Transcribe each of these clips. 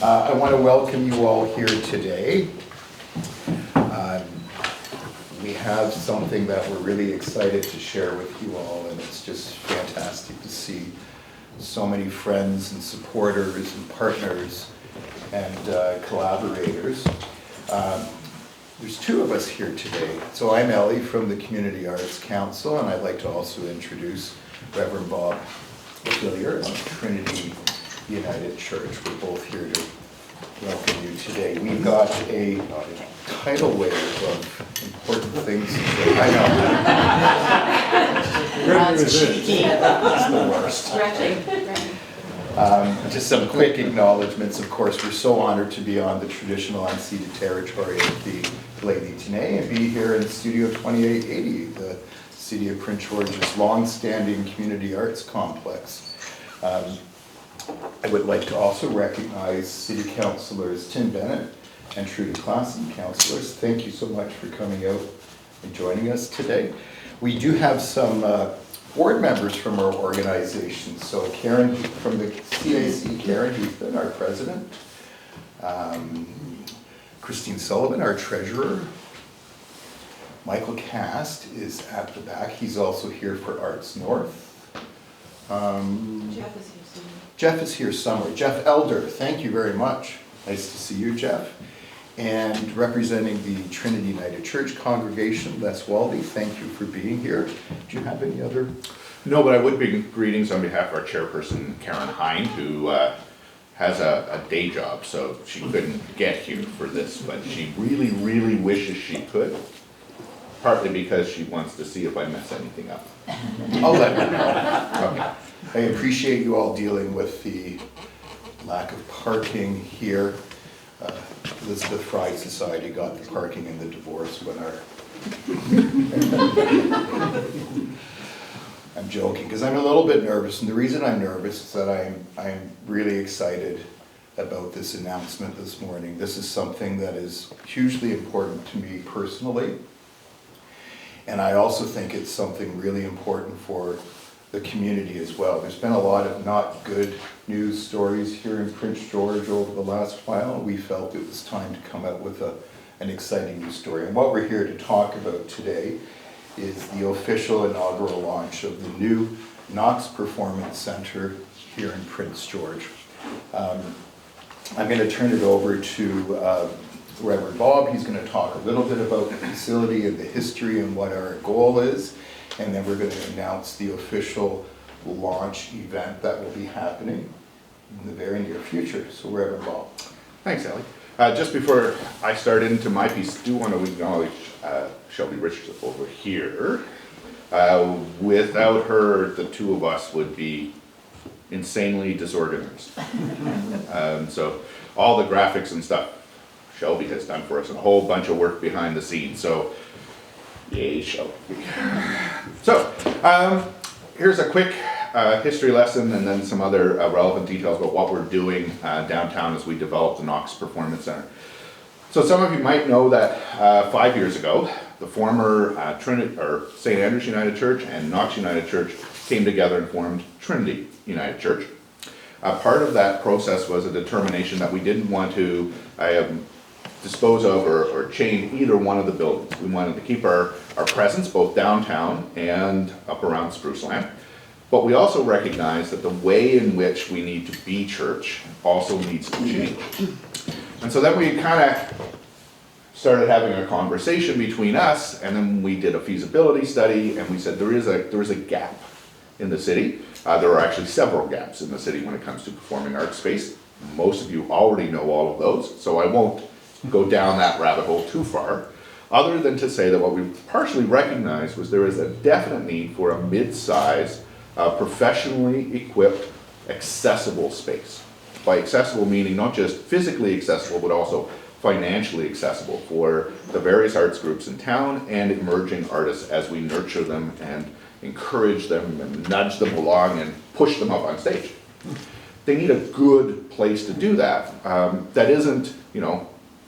I want to welcome you all here today. We have something that we're really excited to share with you all, and it's just fantastic to see so many friends and supporters and partners and collaborators. There's two of us here today. So I'm Ellie from the Community Arts Council, and I'd like to also introduce Reverend Bob Hillier of Trinity United Church. We're both here to welcome you today. We've got a tidal wave of important things to say. I know. That's cheeky. It's the worst. Right. Just some quick acknowledgements. Of course, we're so honored to be on the traditional unceded territory of the Lady Tenay and be here in Studio 2880, the City of Prince George's long-standing community arts complex. I would like to also recognize City Councillors Tim Bennett and Trudy Klassen. Councillors, thank you so much for coming out and joining us today. We do have some board members from our organization. So Karen from the CAC, Karen Hewitt, our president. Christine Sullivan, our treasurer. Michael Cast is at the back. He's also here for Arts North. Jeff is here somewhere. Jeff is here somewhere. Jeff Elder, thank you very much. Nice to see you, Jeff. And representing the Trinity United Church congregation, Les Waldy, thank you for being here. Do you have any other? No, but I would bring greetings on behalf of our chairperson, Karen Hind, who has a day job, so she couldn't get here for this, but she really, really wishes she could, partly because she wants to see if I mess anything up. I'll let her know. Okay. I appreciate you all dealing with the lack of parking here. Elizabeth Fry Society got the parking in the divorce when our... I'm joking, because I'm a little bit nervous, and the reason I'm nervous is that I'm really excited about this announcement this morning. This is something that is hugely important to me personally, and I also think it's something really important for the community as well. There's been a lot of not good news stories here in Prince George over the last while, and we felt it was time to come out with an exciting news story. And what we're here to talk about today is the official inaugural launch of the new Knox Performance Center here in Prince George. I'm going to turn it over to Reverend Bob. He's going to talk a little bit about the facility and the history and what our goal is, and then we're going to announce the official launch event that will be happening in the very near future. So Reverend Bob. Thanks, Ellie. Just before I start into my piece, I do want to acknowledge Shelby Richardson over here. Without her, the two of us would be insanely disorganized. So all the graphics and stuff Shelby has done for us, and a whole bunch of work behind the scenes. So, yay, Shelby. So, here's a quick history lesson and then some other relevant details about what we're doing downtown as we develop the Knox Performance Center. So some of you might know that 5 years ago, the former St. Andrew's United Church and Knox United Church came together and formed Trinity United Church. Part of that process was a determination that we didn't want to dispose of or change either one of the buildings. We wanted to keep our presence both downtown and up around Spruce Land. But we also recognize that the way in which we need to be church also needs to change. And so then we kind of started having a conversation between us, and then we did a feasibility study, and we said there is a gap in the city. There are actually several gaps in the city when it comes to performing arts space. Most of you already know all of those, so I won't go down that rabbit hole too far, other than to say that what we partially recognized was there is a definite need for a mid-size, professionally equipped, accessible space. By accessible meaning not just physically accessible, but also financially accessible for the various arts groups in town and emerging artists as we nurture them and encourage them and nudge them along and push them up on stage. They need a good place to do that that isn't,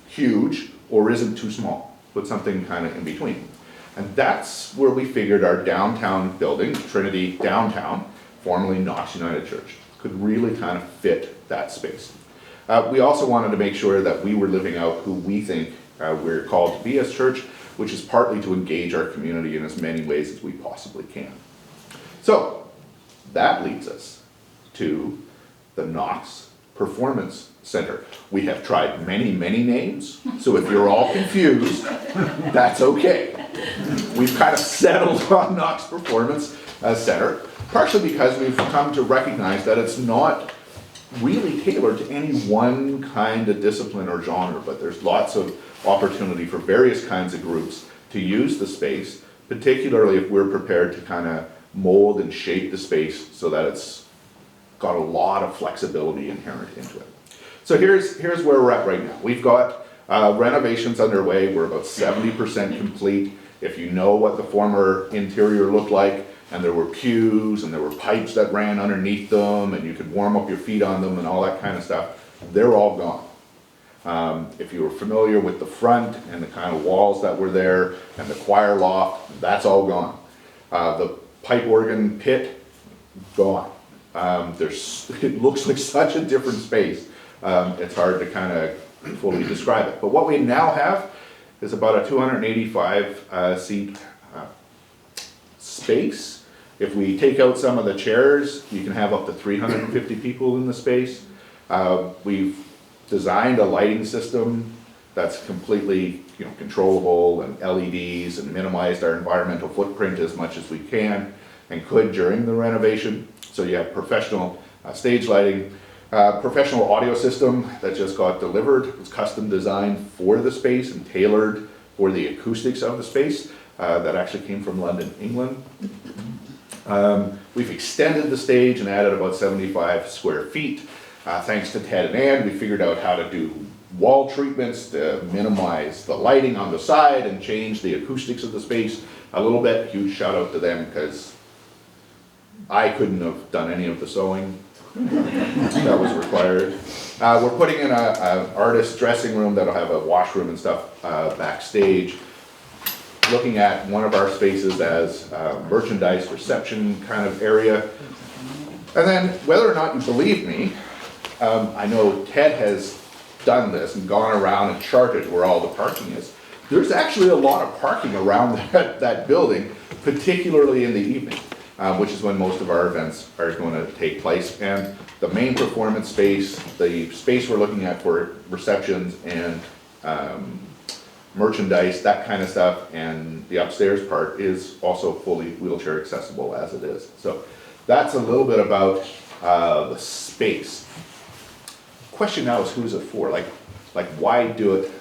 huge or isn't too small, but something kind of in between. And that's where we figured our downtown building, Trinity Downtown, formerly Knox United Church, could really kind of fit that space. We also wanted to make sure that we were living out who we think we're called to be as church, which is partly to engage our community in as many ways as we possibly can. So that leads us to the Knox Performance Center. We have tried many, many names, so if you're all confused, that's okay. We've kind of settled on Knox Performance Center, partially because we've come to recognize that it's not really tailored to any one kind of discipline or genre, but there's lots of opportunity for various kinds of groups to use the space, particularly if we're prepared to kind of mold and shape the space so that it's got a lot of flexibility inherent into it. So here's where we're at right now. We've got renovations underway. We're about 70% complete. If you know what the former interior looked like, and there were pews and there were pipes that ran underneath them and you could warm up your feet on them and all that kind of stuff, they're all gone. If you were familiar with the front and the kind of walls that were there and the choir loft, that's all gone. The pipe organ pit, gone. It looks like such a different space. It's hard to kind of fully describe it. But what we now have is about a 285 seat space. If we take out some of the chairs, you can have up to 350 people in the space. We've designed a lighting system that's completely controllable, and LEDs, and minimized our environmental footprint as much as we can and could during the renovation. So you have professional stage lighting, professional audio system that just got delivered. It's custom designed for the space and tailored for the acoustics of the space. That actually came from London, England. We've extended the stage and added about 75 square feet. Thanks to Ted and Ann, we figured out how to do wall treatments to minimize the lighting on the side and change the acoustics of the space a little bit. Huge shout out to them, because I couldn't have done any of the sewing that was required. We're putting in an artist dressing room that'll have a washroom and stuff backstage. Looking at one of our spaces as a merchandise reception kind of area. And then, whether or not you believe me, I know Ted has done this and gone around and charted where all the parking is. There's actually a lot of parking around that building, particularly in the evening, which is when most of our events are going to take place. And the main performance space, the space we're looking at for receptions and merchandise, that kind of stuff, and the upstairs part is also fully wheelchair accessible as it is. So that's a little bit about the space. Question now is, who's it for? Like why do it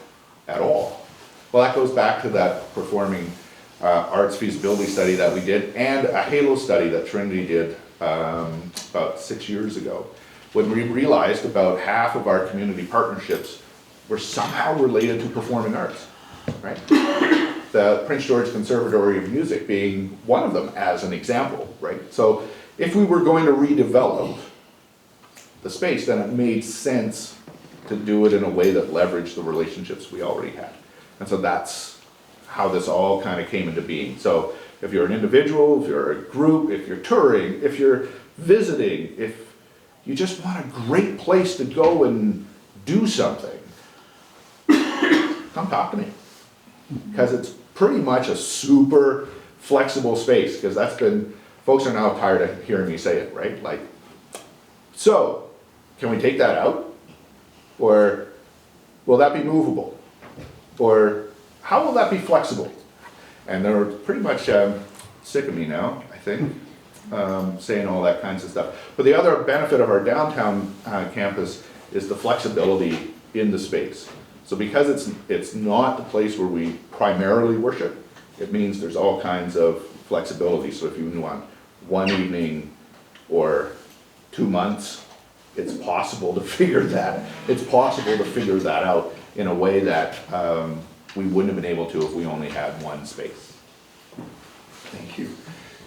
at all? Well, that goes back to that performing arts feasibility study that we did, and a halo study that Trinity did about 6 years ago, when we realized about half of our community partnerships were somehow related to performing arts, right? The Prince George Conservatory of Music being one of them as an example, right? So if we were going to redevelop the space, then it made sense to do it in a way that leveraged the relationships we already had. And so that's how this all kind of came into being. So if you're an individual, if you're a group, if you're touring, if you're visiting, if you just want a great place to go and do something, come talk to me. Because it's pretty much a super flexible space, because that's been, folks are now tired of hearing me say it, right? Like, so, can we take that out? Or will that be movable? Or how will that be flexible? And they're pretty much sick of me now, I think, saying all that kinds of stuff. But the other benefit of our downtown campus is the flexibility in the space. So because it's not the place where we primarily worship, it means there's all kinds of flexibility. So if you want one evening or 2 months, it's possible to figure that out in a way that we wouldn't have been able to if we only had one space. Thank you.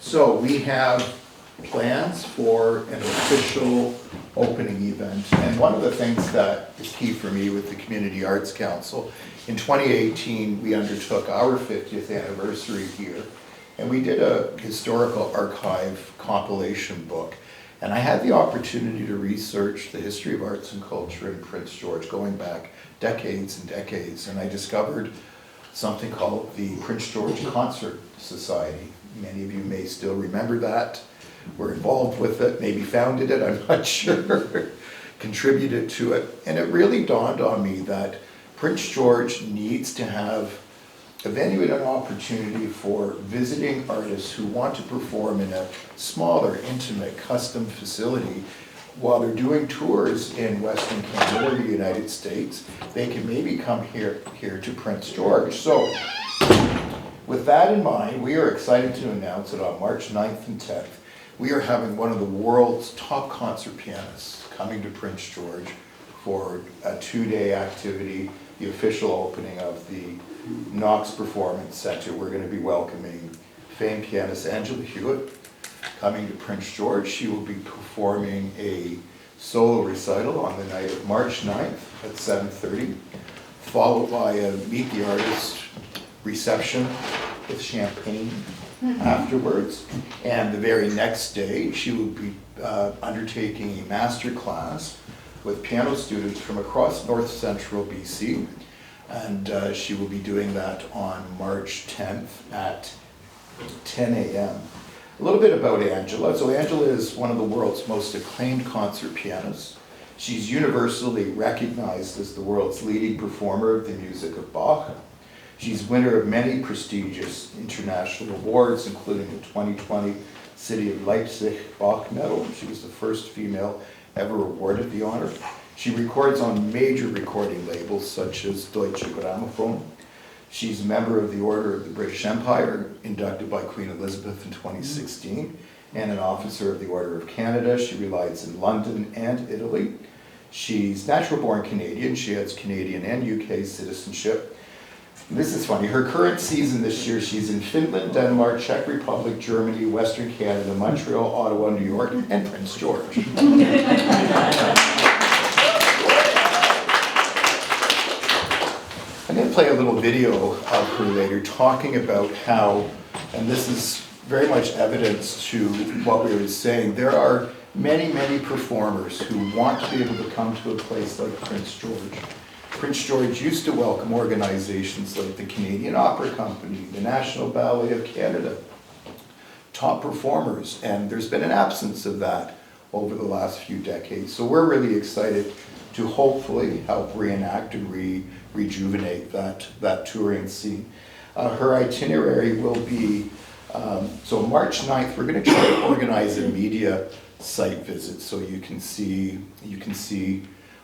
So we have plans for an official opening event. And one of the things that is key for me with the Community Arts Council, in 2018, we undertook our 50th anniversary here, and we did a historical archive compilation book. And I had the opportunity to research the history of arts and culture in Prince George going back decades and decades, and I discovered something called the Prince George Concert Society. Many of you may still remember that, were involved with it, maybe founded it, I'm not sure, contributed to it. And it really dawned on me that Prince George needs to have a venue and an opportunity for visiting artists who want to perform in a smaller, intimate, custom facility while they're doing tours in Western Canada or the United States. They can maybe come here to Prince George. So with that in mind, we are excited to announce that on March 9th and 10th, we are having one of the world's top concert pianists coming to Prince George for a 2-day activity, the official opening of the Knox Performance Center. We're going to be welcoming famed pianist Angela Hewitt coming to Prince George. She will be performing a solo recital on the night of March 9th at 7:30, followed by a Meet the Artist reception with champagne afterwards. And the very next day, she will be undertaking a master class with piano students from across north central BC. And she will be doing that on March 10th at 10 a.m. A little bit about Angela. So Angela is one of the world's most acclaimed concert pianists. She's universally recognized as the world's leading performer of the music of Bach. She's winner of many prestigious international awards, including the 2020 City of Leipzig Bach Medal. She was the first female ever awarded the honor. She records on major recording labels such as Deutsche Grammophon. She's a member of the Order of the British Empire, inducted by Queen Elizabeth in 2016, and an officer of the Order of Canada. She resides in London and Italy. She's natural-born Canadian. She has Canadian and UK citizenship. This is funny. Her current season this year, she's in Finland, Denmark, Czech Republic, Germany, Western Canada, Montreal, Ottawa, New York, and Prince George. I'm going to play a little video of her later talking about how, and this is very much evidence to what we were saying, there are many, many performers who want to be able to come to a place like Prince George. Prince George used to welcome organizations like the Canadian Opera Company, the National Ballet of Canada, top performers, and there's been an absence of that over the last few decades. So we're really excited to hopefully help reenact and rejuvenate that touring scene. Her itinerary will be, so March 9th, we're going to try to organize a media site visit so you can see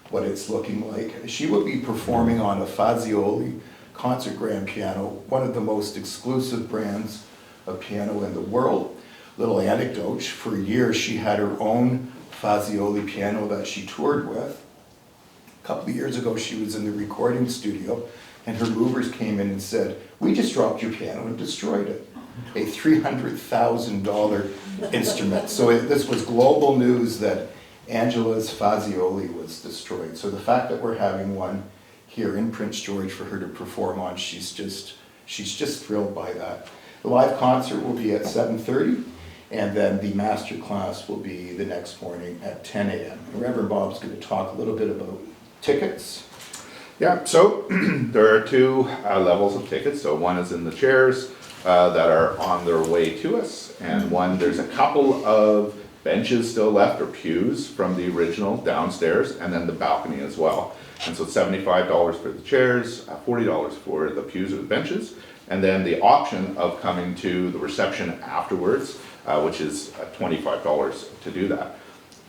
what it's looking like. She will be performing on a Fazioli concert grand piano, one of the most exclusive brands of piano in the world. Little anecdote, for years she had her own Fazioli piano that she toured with. A couple of years ago she was in the recording studio and her movers came in and said, "We just dropped your piano and destroyed it." A $300,000 instrument. So this was global news that Angela's Fazioli was destroyed. So the fact that we're having one here in Prince George for her to perform on, she's just thrilled by that. The live concert will be at 7:30, and then the master class will be the next morning at 10 a.m. Reverend Bob's going to talk a little bit about tickets. Yeah, so there are two levels of tickets. So one is in the chairs that are on their way to us, and one, there's a couple of benches still left, or pews from the original downstairs, and then the balcony as well. And so $75 for the chairs, $40 for the pews or the benches, and then the option of coming to the reception afterwards, which is $25 to do that.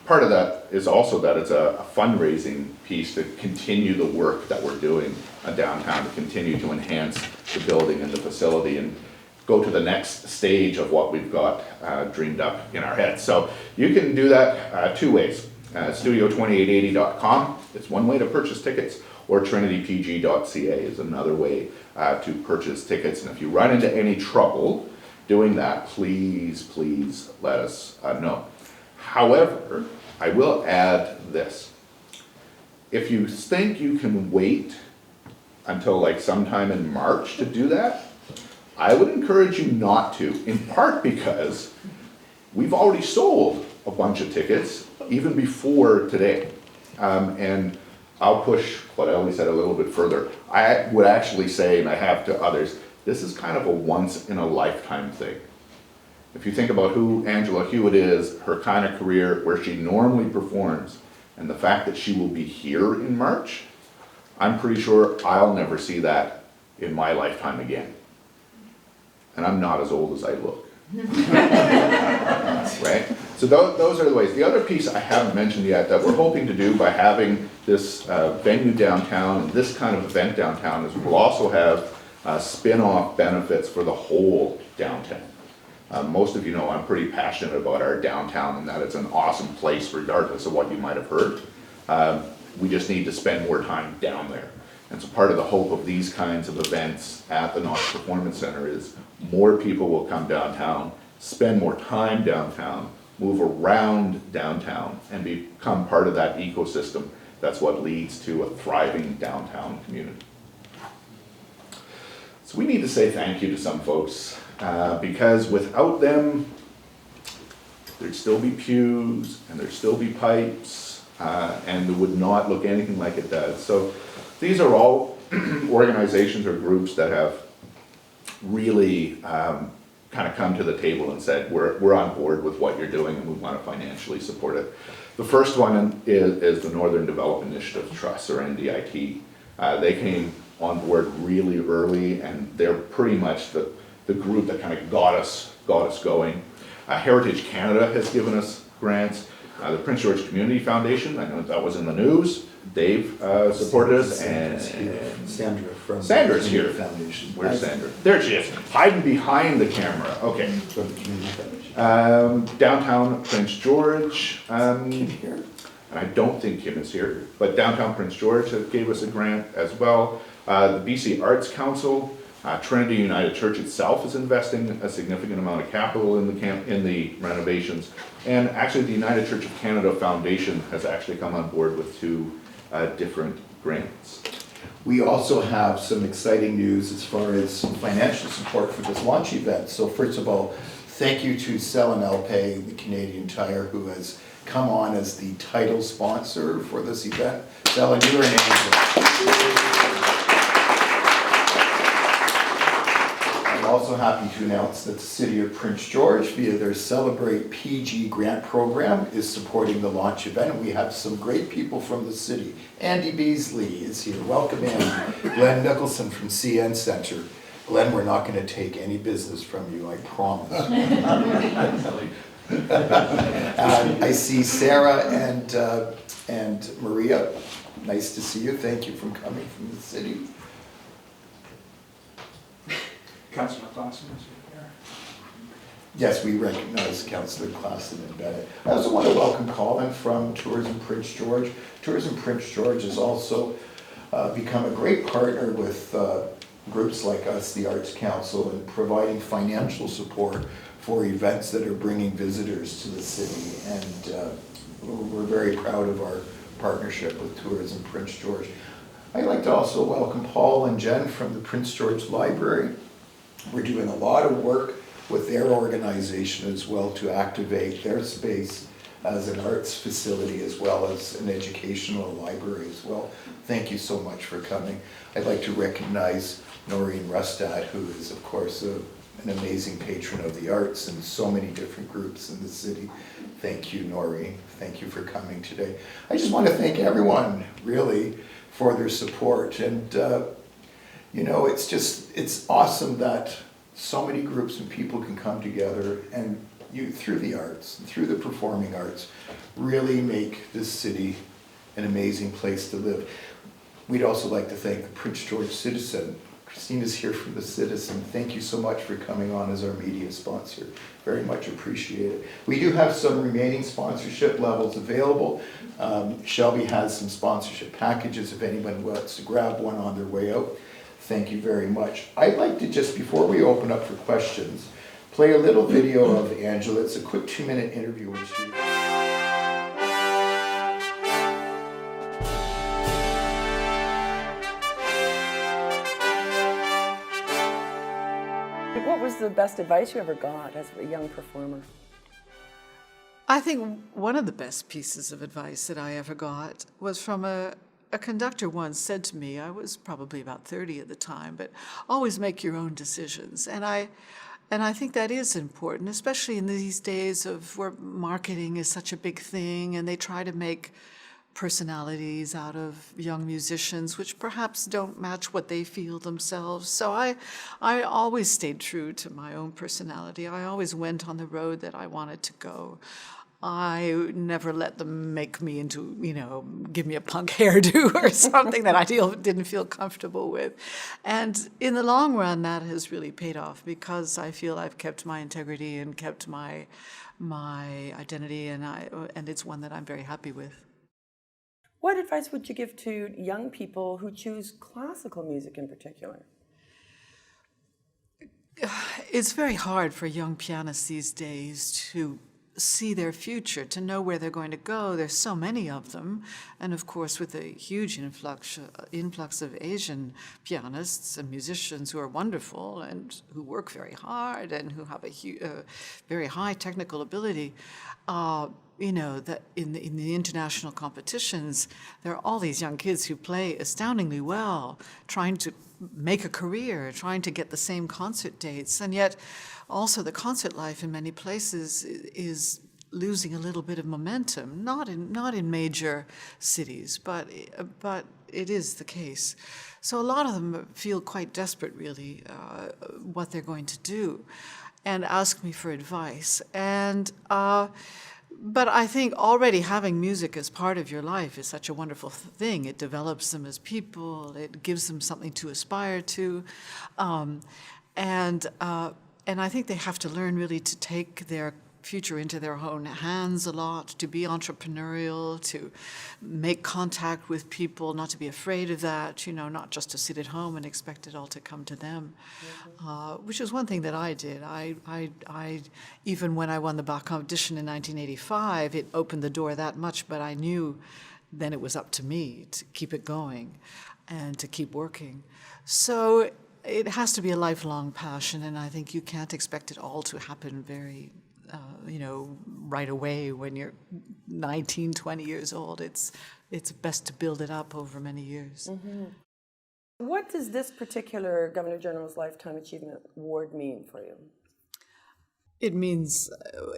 Part of that is also that it's a fundraising piece to continue the work that we're doing downtown, to continue to enhance the building and the facility and go to the next stage of what we've got dreamed up in our heads. So you can do that two ways. Studio2880.com is one way to purchase tickets, or trinitypg.ca is another way to purchase tickets. And if you run into any trouble doing that, please let us know. However, I will add this. If you think you can wait until like sometime in March to do that, I would encourage you not to, in part because we've already sold a bunch of tickets, even before today. And I'll push what Ellie said a little bit further. I would actually say, and I have to others, this is kind of a once in a lifetime thing. If you think about who Angela Hewitt is, her kind of career, where she normally performs, and the fact that she will be here in March, I'm pretty sure I'll never see that in my lifetime again. And I'm not as old as I look. Right? So those are the ways. The other piece I haven't mentioned yet that we're hoping to do by having this venue downtown and this kind of event downtown is we'll also have spin-off benefits for the whole downtown. Most of you know I'm pretty passionate about our downtown and that it's an awesome place regardless of what you might have heard. We just need to spend more time down there. And so part of the hope of these kinds of events at the Knox Performance Center is more people will come downtown, spend more time downtown, move around downtown, and become part of that ecosystem. That's what leads to a thriving downtown community. So we need to say thank you to some folks, because without them, there'd still be pews, and there'd still be pipes, and it would not look anything like it does. So these are all organizations or groups that have really kind of come to the table and said, we're on board with what you're doing and we want to financially support it. The first one is the Northern Development Initiative Trust, or NDIT. They came on board really early, and they're pretty much the group that kind of got us going. Heritage Canada has given us grants. The Prince George Community Foundation, I know that was in the news. They've supported us, and Sandra from Sandra's the here. Foundation. Where's Sandra? There she is, hiding behind the camera. Okay. From the Community Foundation. Downtown Prince George. Here. And I don't think Kim is here, but Downtown Prince George gave us a grant as well. The BC Arts Council, Trinity United Church itself is investing a significant amount of capital in the renovations. And actually the United Church of Canada Foundation has actually come on board with 2 different grants. We also have some exciting news as far as financial support for this launch event. So first of all, thank you to Cell and Alpay, the Canadian Tire, who has come on as the title sponsor for this event. Cell, and you are an angel. I'm also happy to announce that the City of Prince George, via their Celebrate PG grant program, is supporting the launch event. We have some great people from the city. Andy Beasley is here. Welcome in. Glenn Nicholson from CN Center. Glenn, we're not going to take any business from you, I promise. I see Sarah and Maria. Nice to see you. Thank you for coming from the city. Councillor Clausen is here. Yes, we recognize Councillor Clausen and Bennett. I also want to welcome Colin from Tourism Prince George. Tourism Prince George has also become a great partner with groups like us, the Arts Council, in providing financial support for events that are bringing visitors to the city. And we're very proud of our partnership with Tourism Prince George. I'd like to also welcome Paul and Jen from the Prince George Library. We're doing a lot of work with their organization as well to activate their space as an arts facility as well as an educational library as well. Thank you so much for coming. I'd like to recognize Noreen Rustad, who is of course an amazing patron of the arts and so many different groups in the city. Thank you, Noreen. Thank you for coming today. I just want to thank everyone really for their support, and you know, it's awesome that so many groups and people can come together and through the arts, through the performing arts, really make this city an amazing place to live. We'd also like to thank the Prince George Citizen. Christina's here from the Citizen. Thank you so much for coming on as our media sponsor. Very much appreciated. We do have some remaining sponsorship levels available. Shelby has some sponsorship packages if anyone wants to grab one on their way out. Thank you very much. I'd like to just, before we open up for questions, play a little video of Angela. It's a quick 2-minute interview when she... What was the best advice you ever got as a young performer? I think one of the best pieces of advice that I ever got was from a conductor once said to me, I was probably about 30 at the time, but always make your own decisions. And I think that is important, especially in these days of where marketing is such a big thing and they try to make personalities out of young musicians, which perhaps don't match what they feel themselves. So I always stayed true to my own personality. I always went on the road that I wanted to go. I never let them make me into, give me a punk hairdo or something that I didn't feel comfortable with. And in the long run, that has really paid off because I feel I've kept my integrity and kept my identity, and it's one that I'm very happy with. What advice would you give to young people who choose classical music in particular? It's very hard for young pianists these days to see their future, to know where they're going to go. There's so many of them. And of course, with a huge influx of Asian pianists and musicians who are wonderful and who work very hard and who have a very high technical ability, that in the international competitions, there are all these young kids who play astoundingly well, trying to make a career, trying to get the same concert dates. And yet also the concert life in many places is losing a little bit of momentum, not in major cities, but it is the case. So a lot of them feel quite desperate, really, what they're going to do, and ask me for advice. And but I think already having music as part of your life is such a wonderful thing. It develops them as people. It gives them something to aspire to, and I think they have to learn really to take their future into their own hands a lot, to be entrepreneurial, to make contact with people, not to be afraid of that, not just to sit at home and expect it all to come to them, which is one thing that I did. I even when I won the Bach competition in 1985, it opened the door that much, but I knew then it was up to me to keep it going and to keep working. So it has to be a lifelong passion, and I think you can't expect it all to happen very right away when you're 19, 20 years old. It's best to build it up over many years. Mm-hmm. What does this particular Governor General's Lifetime Achievement Award mean for you? It means,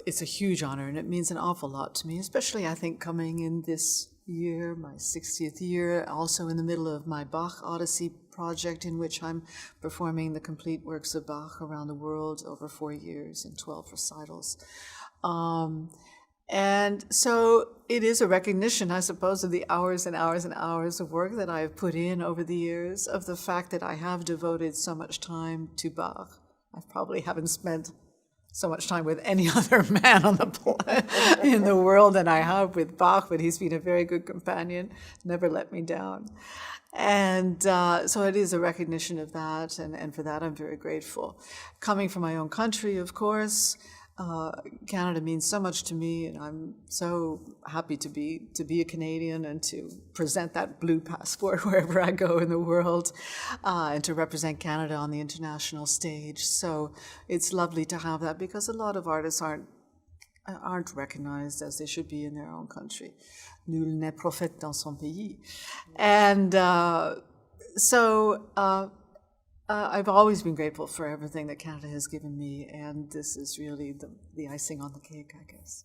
it's a huge honor, and it means an awful lot to me, especially I think coming in this year, my 60th year, also in the middle of my Bach Odyssey project, in which I'm performing the complete works of Bach around the world over 4 years in 12 recitals. And so it is a recognition, I suppose, of the hours and hours and hours of work that I've put in over the years, of the fact that I have devoted so much time to Bach. I probably haven't spent so much time with any other man on the planet in the world than I have with Bach, but he's been a very good companion, never let me down. And so it is a recognition of that, and for that I'm very grateful. Coming from my own country, of course, Canada means so much to me, and I'm so happy to be a Canadian and to present that blue passport wherever I go in the world, and to represent Canada on the international stage. So it's lovely to have that, because a lot of artists aren't recognized as they should be in their own country. Nul n'est prophète dans son pays. And I've always been grateful for everything that Canada has given me, and this is really the icing on the cake, I guess.